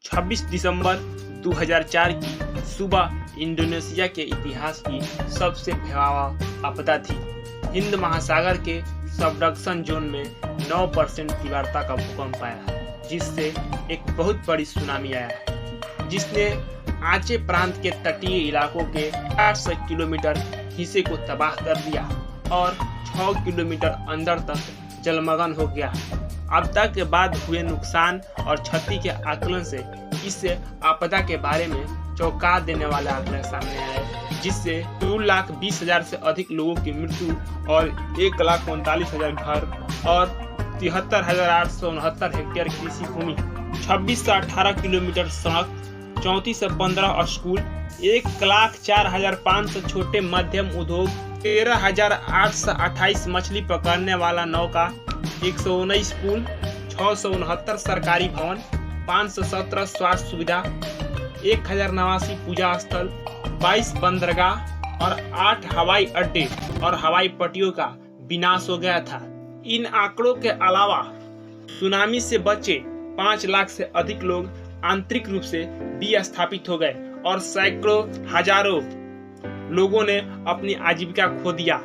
26 दिसंबर 2004 की सुबह इंडोनेशिया के इतिहास की सबसे भयावह आपदा थी। हिंद महासागर के सबडक्शन जोन में 9% तीव्रता का भूकंप आया, जिससे एक बहुत बड़ी सुनामी आया है, जिसने आचे प्रांत के तटीय इलाकों के 800 किलोमीटर हिस्से को तबाह कर दिया और 6 किलोमीटर अंदर तक जलमग्न हो गया। आपदा के बाद हुए नुकसान और क्षति के आकलन से इस आपदा के बारे में चौंका देने वाले आंकड़े सामने आए, जिससे 2,20,000 से अधिक लोगों की मृत्यु और 1,39,000 घर और 73,869 हेक्टेयर कृषि भूमि, 26 से 18 किलोमीटर सड़क, 34 से 15 स्कूल, 1,04,500 छोटे मध्यम उद्योग, 13,828 मछली पकड़ने वाला नौका, 119 पुल, 669 सरकारी भवन, 517 स्वास्थ्य सुविधा, 1,089 पूजा स्थल, 22 बंदरगाह और 8 हवाई अड्डे और हवाई पट्टियों का विनाश हो गया था। इन आंकड़ों के अलावा सुनामी से बचे 5 लाख से अधिक लोग आंतरिक रूप से विस्थापित हो गए और सैकड़ों हजारों लोगों ने अपनी आजीविका खो दिया।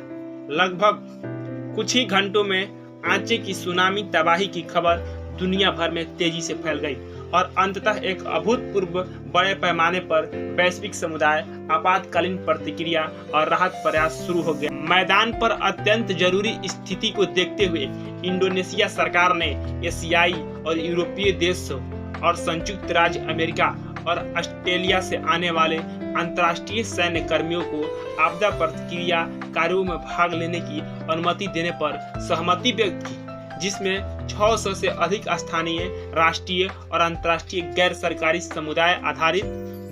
लगभग कुछ ही घंटों में आंचे की सुनामी तबाही की खबर दुनिया भर में तेजी से फैल गई और अंततः एक अभूतपूर्व बड़े पैमाने पर वैश्विक समुदाय आपातकालीन प्रतिक्रिया और राहत प्रयास शुरू हो गया। मैदान पर अत्यंत जरूरी स्थिति को देखते हुए इंडोनेशिया सरकार ने एशियाई और यूरोपीय देशों और संयुक्त राज्य अमेरिका और ऑस्ट्रेलिया से आने वाले अंतर्राष्ट्रीय सैन्य कर्मियों को आपदा प्रतिक्रिया कार्यों में भाग लेने की अनुमति देने पर सहमति व्यक्त की, जिसमें 600 से अधिक स्थानीय, राष्ट्रीय और अंतर्राष्ट्रीय गैर सरकारी समुदाय आधारित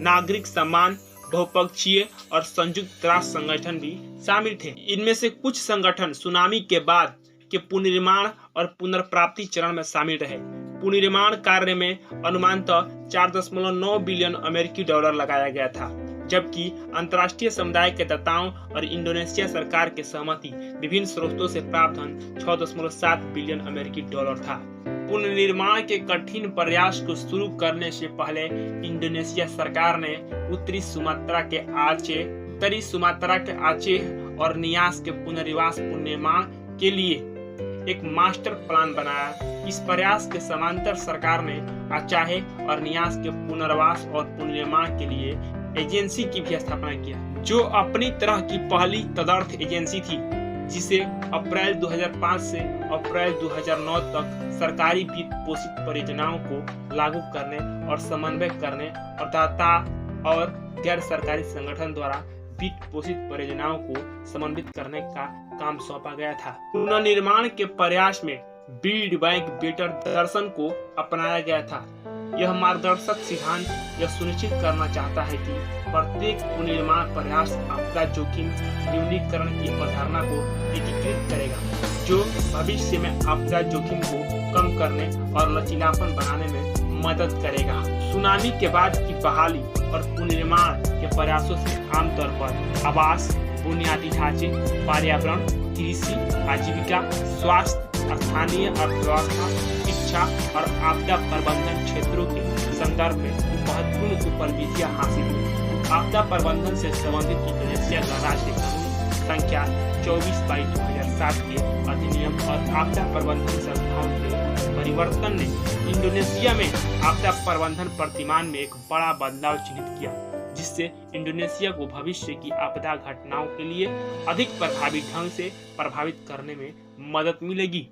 नागरिक सम्मान, बहुपक्षीय और संयुक्त राष्ट्र संगठन भी शामिल थे। इनमें से कुछ संगठन सुनामी के बाद के पुनर्निर्माण और पुनर्प्राप्ति चरण में शामिल रहे। पुनर्निर्माण कार्य में अनुमानतः 4.9 बिलियन अमेरिकी डॉलर लगाया गया था, जबकि अंतर्राष्ट्रीय समुदाय के दाताओं और इंडोनेशिया सरकार के सहमति विभिन्न स्रोतों से प्राप्त धन 6.7 बिलियन अमेरिकी डॉलर था। पुनर्निर्माण के कठिन प्रयास को शुरू करने से पहले इंडोनेशिया सरकार ने उत्तरी सुमात्रा के आचे और नियास के पुनर्वास पुनर्निर्माण के लिए एक मास्टर प्लान बनाया। इस प्रयास के समांतर सरकार ने आचाहे और नियास के पुनर्वास और पुनर्निर्माण के लिए एजेंसी की भी स्थापना किया, जो अपनी तरह की पहली तदर्थ एजेंसी थी, जिसे अप्रैल 2005 से अप्रैल 2009 तक सरकारी वित्त पोषित परियोजनाओं को लागू करने और समन्वय करने और दाता और गैर सरकारी संगठन द्वारा वित्त पोषित परियोजनाओं को समन्वित करने का काम सौंपा गया था। पुनर्निर्माण के प्रयास में बिल्ड बैक बेटर दर्शन को अपनाया गया था। यह मार्गदर्शक सिद्धांत यह सुनिश्चित करना चाहता है कि प्रत्येक पुनर्निर्माण प्रयास आपदा जोखिम न्यूनीकरण की अवधारणा को एकीकृत करेगा, जो भविष्य में आपदा जोखिम को कम करने और लचीलापन बनाने में मदद करेगा। सुनामी के बाद की बहाली और पुनर्निर्माण के प्रयासों से आमतौर पर आवास, बुनियादी ढांचे, पर्यावरण, कृषि, आजीविका, स्वास्थ्य, स्थानीय अर्थव्यवस्था, शिक्षा और आपदा प्रबंधन क्षेत्रों के संदर्भ में महत्वपूर्ण उपलब्धियां हासिल हुई। आपदा प्रबंधन से संबंधित इंडोनेशिया गणराज्य कानून संख्या 24/2007 के अधिनियम और आपदा प्रबंधन संस्थाओं के परिवर्तन ने इंडोनेशिया में आपदा प्रबंधन प्रतिमान में एक बड़ा बदलाव चिन्हित किया, जिससे इंडोनेशिया को भविष्य की आपदा घटनाओं के लिए अधिक प्रभावी ढंग से प्रभावित करने में मदद मिलेगी।